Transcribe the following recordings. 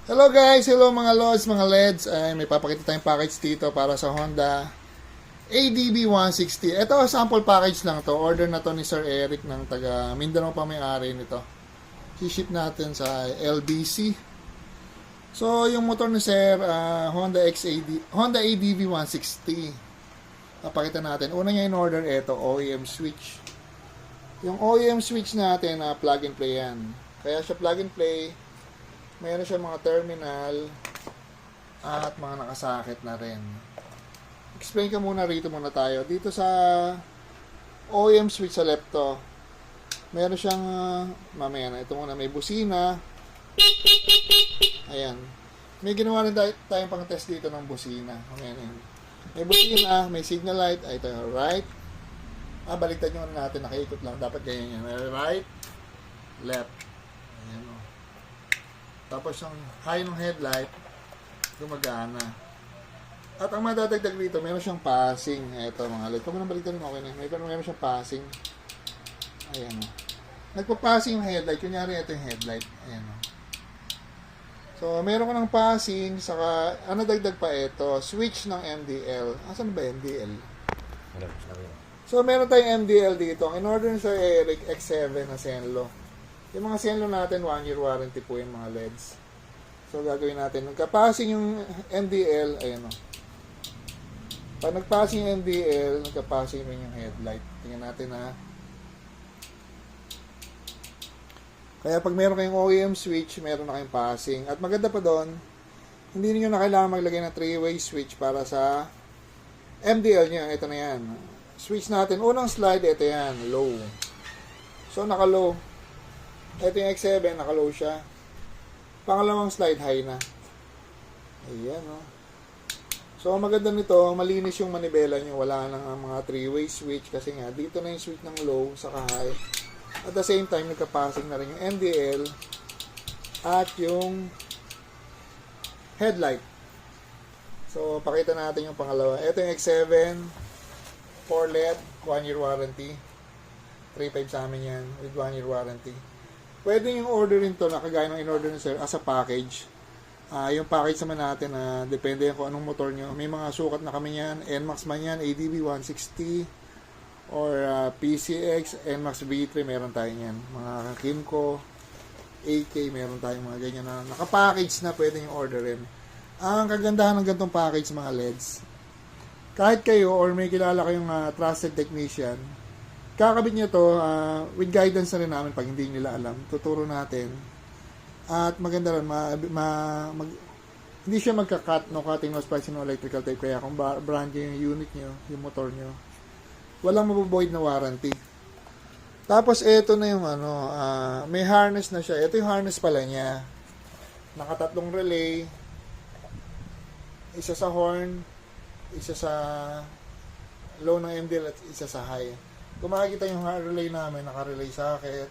Hello guys, hello mga lods, mga leds. May papakita tayong package dito para sa Honda ADB 160. Ito, sample package lang to. Order na to ni Sir Eric ng taga Mindanao pa may-ari nito. I-ship natin sa LBC. So, yung motor ni Sir, Honda ADB 160. Papakita natin. Una niya in order, ito, OEM switch. Yung OEM switch natin, plug and play yan. Kaya siya plug and play. Mayroon siya mga terminal at mga nakasakit na rin. Explain ka muna rito muna tayo. Dito sa OEM switch sa left to, meron siyang, mamaya na, ito muna, may busina. Ayan. May ginawa rin tayong pang test dito ng busina. Mamaya na yun. May busina, may signal light. Ay, ito, right. Baliktad nyo natin, nakaikot lang. Dapat ganyan yan. Right, left. Ayan o. Tapos yung high ng headlight, gumagana. At ang madadagdag dito, meron siyang passing. Ito mga light. Pag mo nang baliktad rin, okay na. Meron siyang passing. Ayan o. Nagpa-passing yung headlight. Kunyari, ito yung headlight. Ayan o. So, meron ko ng passing. Saka, dagdag pa ito? Switch ng MDL. Asan ba MDL? So, meron tayong MDL dito. In order ni Sir Eric, X7 na Zenlo. Yung mga Zenlo natin, 1 year warranty po yung mga LEDs. So, gagawin natin. Nagka-passing yung MDL, ayan o. Pag nag-passing yung MDL, nagka-passing rin yung headlight. Tingnan natin ha. Kaya pag meron kayong OEM switch, meron na kayong passing. At maganda pa doon, hindi niyo na kailangan maglagay ng 3-way switch para sa MDL niya. Ito na yan. Switch natin. Unang slide, ito yan. Low. So, naka-low. Ito yung X7, naka-low siya. Pangalawang slide, high na. Ayan, o. So, ang maganda nito, malinis yung manibela nyo. Wala nang mga 3-way switch. Kasi nga, dito na yung switch ng low, saka high. At the same time, nagka-passing na rin yung MDL at yung headlight. So, pakita natin yung pangalawa. Ito yung X7, 4 LED, 1 year warranty. 3.5 sa amin yan, with 1 year warranty. Pwede yung orderin to na kagaya ng in-order ni Sir as a package. Yung package naman natin, depende kung anong motor nyo. May mga sukat na kami yan. NMAX man yan, ADB 160 or PCX, NMAX V3, meron tayo yan. Mga Kimco, AK, meron tayong mga ganyan na nakapackage na pwede yung orderin. Ang kagandahan ng ganitong package mga LEDs, kahit kayo or may kilala kayong trusted technician, kakabit nyo to with guidance na rin namin pag hindi nila alam. Tuturo natin. At maganda rin, hindi siya magka-cut, no cutting, no splicing, no electrical tape. Kaya kung brand nyo yung unit nyo, yung motor nyo, walang mabuboid na warranty. Tapos ito na yung may harness na siya. Ito yung harness pala niya. Nakatatlong relay. Isa sa horn, isa sa low ng MDL at isa sa high. Kung makikita yung relay namin, naka-relay socket.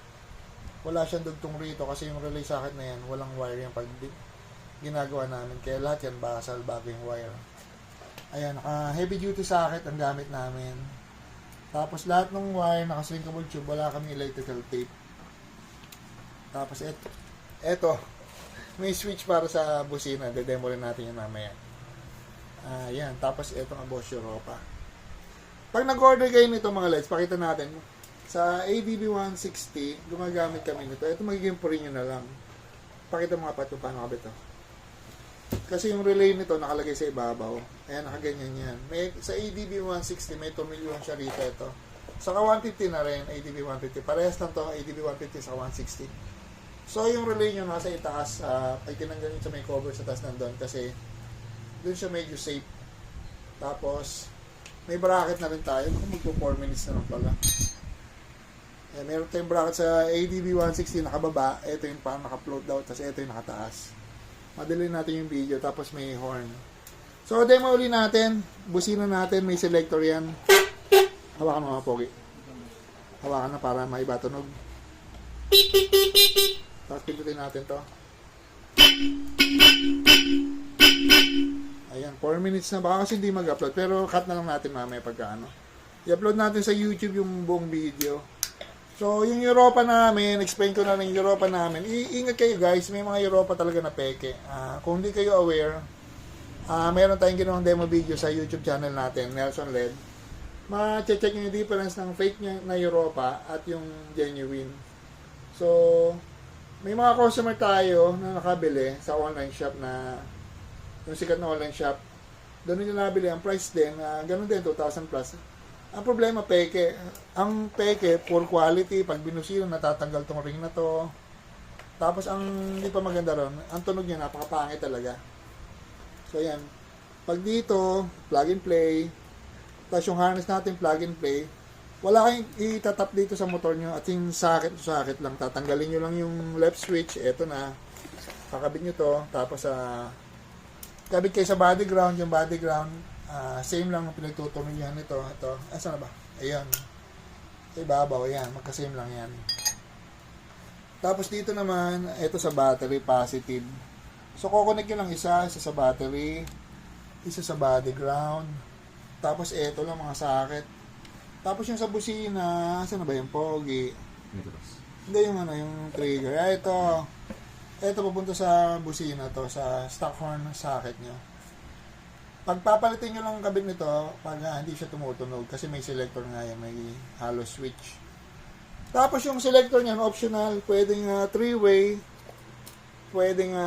Wala siyang dugtong rito kasi yung relay socket na yan, walang wire yung pag ginagawa namin. Kaya lahat yan basal bago yung wire. Ayan, naka-heavy duty socket ang gamit namin. Tapos lahat ng wire, naka-shrinkable tube, wala kami electrical tape. Tapos eto, may switch para sa busina. Dedemo rin natin yan mamaya. Ayan, tapos eto ang Bosch Europa. Pag nag-order kayo nito mga LEDs, pakita natin. Sa ADB 160, gumagamit kami nito. Ito magiging puri nyo na lang. Pakita mga pat kung paano kabit to. Kasi yung relay nito nakalagay sa ibabaw. Ayan, nakaganyan yan. Sa ADB 160, may tumilyon siya rito ito. Saka 150 na rin, ADB 150. Parehas lang to, ADB 150 sa 160. So, yung relay nyo nasa itaas, ay tinanggal nyo sa may cover sa taas nandun kasi dun siya medyo safe. Tapos, may bracket na rin tayo. Magpo 4 minutes na lang pala. Meron tayong bracket sa ADB 160 nakababa. Ito yung parang naka-float daw. Tapos ito yung nakataas. Madali natin yung video. Tapos may horn. So, demo uli natin. Busina natin. May selector yan. Hawakan mo mga pogi. Hawakan na para maiba tunog. Tapos pindutin natin to. Ayan, 4 minutes na. Baka kasi hindi mag-upload. Pero cut na lang natin mamaya pagka I-upload natin sa YouTube yung buong video. So, yung Europa namin, explain ko na rin yung Europa namin. Iingat kayo guys, may mga Europa talaga na peke. Kung hindi kayo aware, meron tayong ginawang demo video sa YouTube channel natin, Nelson Led. Ma-check nyo yung difference ng fake na Europa at yung genuine. So, may mga customer tayo na nakabili sa online shop na yung sikat na online shop. Doon nyo nabili ang price din, ganun din, 2,000 plus. Ang problema, peke. Ang peke, poor quality. Pag binusino, natatanggal tong ring na to. Tapos, ang hindi pa maganda ron, ang tunog niya, napakapangit talaga. So, yan. Pag dito, plug and play. Tapos yung harness natin, plug and play. Wala kayong itatap dito sa motor nyo. At yung socket lang. Tatanggalin nyo lang yung left switch. Eto na. Kakabit nyo to. Tapos, kabit kayo sa body ground. Yung body ground, same lang ang pinagtutuloyan nito. Ito. Saan na ba? Ayan. Sa ibabaw. Ayan. Magka-same lang yan. Tapos dito naman, ito sa battery, positive. So, kukonek nyo lang isa sa battery, isa sa body ground. Tapos ito lang mga socket. Tapos yung sa busina, saan na ba yung pogi? Hindi yung yung trigger. Ito papunta sa busina to, sa stock horn socket nyo. Pagpapalitin nyo lang ang kabit nito, pag hindi siya tumutunog, kasi may selector nga yan, may hollow switch. Tapos yung selector niyan, optional, pwedeng 3-way, pwedeng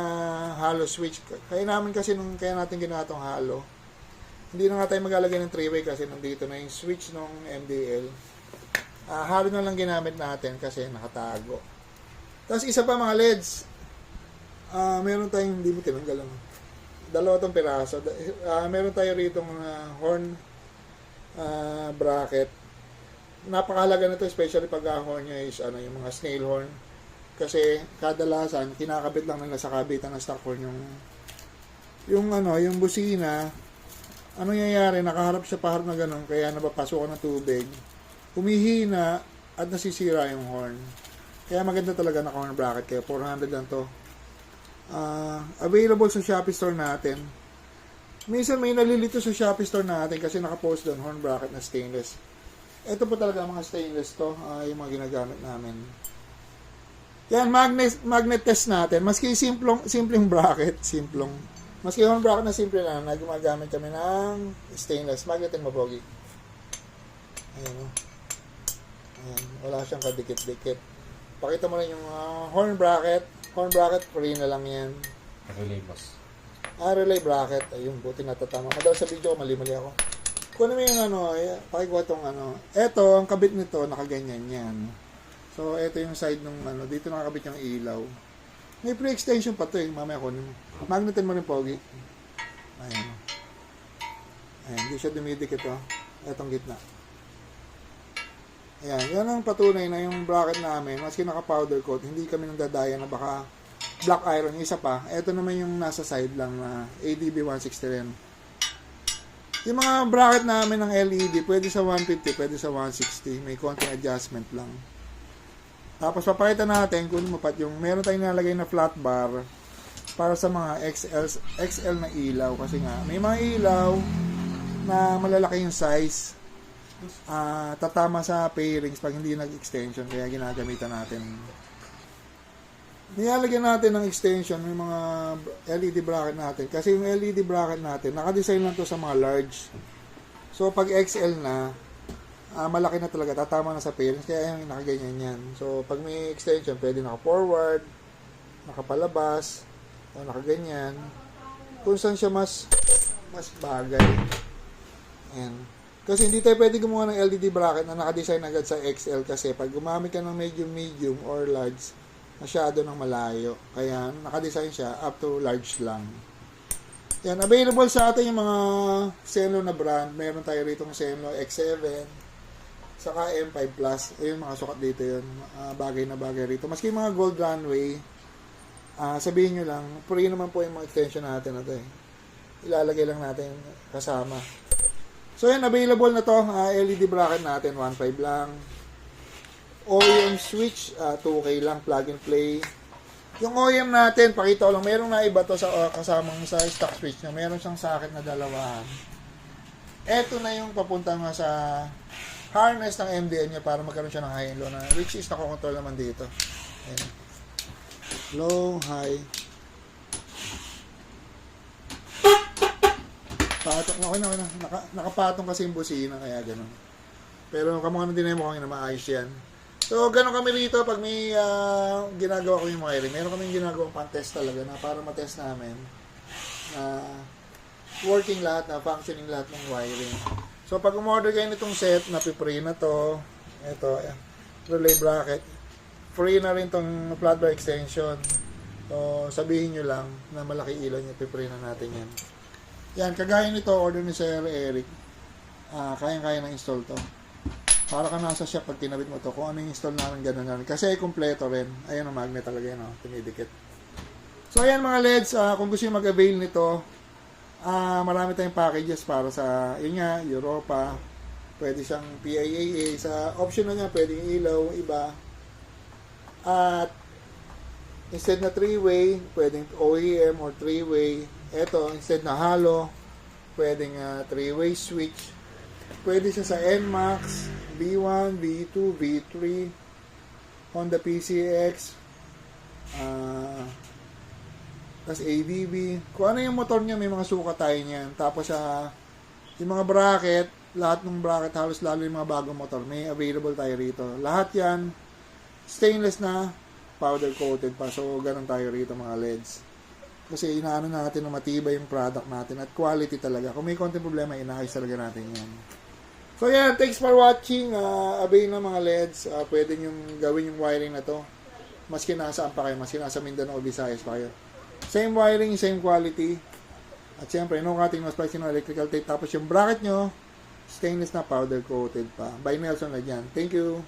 hollow switch. Kaya namin kasi kaya natin ginawa itong hollow. Hindi na nga tayo maglalagay ng 3-way kasi nandito na yung switch ng MDL. Hollow na lang ginamit natin kasi nakatago. Tapos isa pa mga LEDs. Meron tayong, hindi mo tinanggal lang. Dalawa tong piraso. Meron tayo rito mga horn bracket. Napakahalaga na ito, especially pag horn niya is yung mga snail horn. Kasi kadalasan, kinakabit lang nila sa kabitan ng stock horn yung busina. Ano nangyayari? Nakaharap siya paharap na ganun, kaya napapasok ng tubig. Humihina at nasisira yung horn. Kaya maganda talaga na horn bracket. Kaya 400 lang to. Available sa Shopee store natin. Minsan may nalilito sa Shopee store natin kasi nakapost doon horn bracket na stainless. Ito po talaga mga stainless to, yung mga ginagamit namin. Yan, magnet test natin. Maski simpleng bracket, maski horn bracket na simple lang, gumagamit kami ng stainless. Magnetin mo, Pogi. Ayan, ayan, wala siyang kadikit-dikit. Pakita mo lang yung horn bracket. Horn bracket, free na lang yan. Relay boss. Relay bracket. Ayun, buti natatama. Madalas sa video, mali-mali ako. Kung ano yung pakikuha tong Eto, ang kabit nito, nakaganyan yan. So, eto yung side ng dito nakakabit yung ilaw. May pre-extension pa to mamaya kunin mo. Magnetin mo rin, Pogi. Ayan. Ayan, hindi siya dumidikit Etong gitna. Ayan, yan ang patunay na yung bracket namin, maski naka-powder coat, hindi kami nagdadaya na baka black iron. Isa pa, ito naman yung nasa side lang na ADB 160 rin. Yung mga bracket namin ng LED, pwede sa 150, pwede sa 160. May konting adjustment lang. Tapos papakita natin kung yung meron tayong nalagay na flat bar para sa mga XL na ilaw. Kasi nga, may mga ilaw na malalaki yung size. Tatama sa pairings pag hindi nag-extension, kaya ginagamitan natin. Nilalagyan natin ng extension yung mga LED bracket natin kasi yung LED bracket natin nakadesign lang to sa mga large. So pag XL na, malaki na talaga, tatama na sa pairings, kaya yung nakaganyan yan. So pag may extension, pwede naka-forward, nakapalabas, o nakaganyan, kung saan siya mas bagay. Ayan. Kasi hindi tayo pwede gumawa ng LED bracket na nakadesign agad sa XL kasi pag gumamit ka ng medium or large, masyado ng malayo. Kaya nakadesign siya up to large lang. Yan, available sa atin yung mga Senlo na brand. Meron tayo rito ng Senlo X7, saka M5 Plus. Ayun, mga sukat dito yun. Bagay na bagay rito. Maski yung mga gold runway, sabihin nyo lang, free naman po yung mga extension natin na ito Ilalagay lang natin kasama. So yan, available na to, LED bracket natin, 1.5 lang. OEM switch, 2K lang, plug and play. Yung OEM natin, pakita ko lang, meron na iba to sa kasamang sa stock switch na meron siyang socket na dalawahan. Eto na yung papunta nga sa harness ng MDL niya para magkaroon siya ng high and low na which is nakokontrol naman dito. Ayan. Low, high. Patong, okay na. Nakapatong kasi yung busina, kaya ganun. Pero kamukha na din na mukhang na maayos yan. So, ganun kami rito pag may ginagawa ko yung wiring. Meron kami ginagawang pan-test talaga na para matest namin na working lahat, na functioning lahat ng wiring. So, pag umorder kayo nitong set, napipre na to. Ito, relay bracket. Free na rin tong flat bar extension. So, sabihin nyo lang na malaki ilaw nyo, pipre na natin yan. Yan, kagaya nito, order ni Sir Eric. Kayang-kaya na install to. Para ka nasa shop pag kinabit mo to, kung ano yung install namin, gano'n. Kasi kompleto rin. Ayan ang magnet talaga yan, tinidikit. So, ayan mga LEDs, kung gusto nyo mag-avail nito, marami tayong packages para sa, yun nga, Europa. Pwede siyang PIAA. Sa option na niya, pwedeng ilaw, iba. At, instead na 3-way, pwedeng OEM or 3-way. Ito, instead na halo, pwedeng 3-way switch. Pwede siya sa NMAX, V1, V2, V3, Honda PCX, tas ADB. Kung ano yung motor niya, may mga sukat tayo niyan. Tapos yung mga bracket, lahat ng bracket, halos lalo yung mga bagong motor, may available tayo rito. Lahat yan, stainless na, powder coated pa. So, ganun tayo rito mga LEDs. Kasi inaano natin na matibay yung product natin at quality talaga. Kung may konting problema, inaayos talaga natin yan. So yan, thanks for watching. Avail na mga LEDs. Pwede nyo gawin yung wiring na to. Maski nasaan pa kayo, maski nasa Mindanao o Visayas pa kayo. Same wiring, same quality. At syempre, no cutting, no splicing, no electrical tape. Tapos yung bracket nyo, stainless na powder coated pa. By Nelson na dyan. Thank you.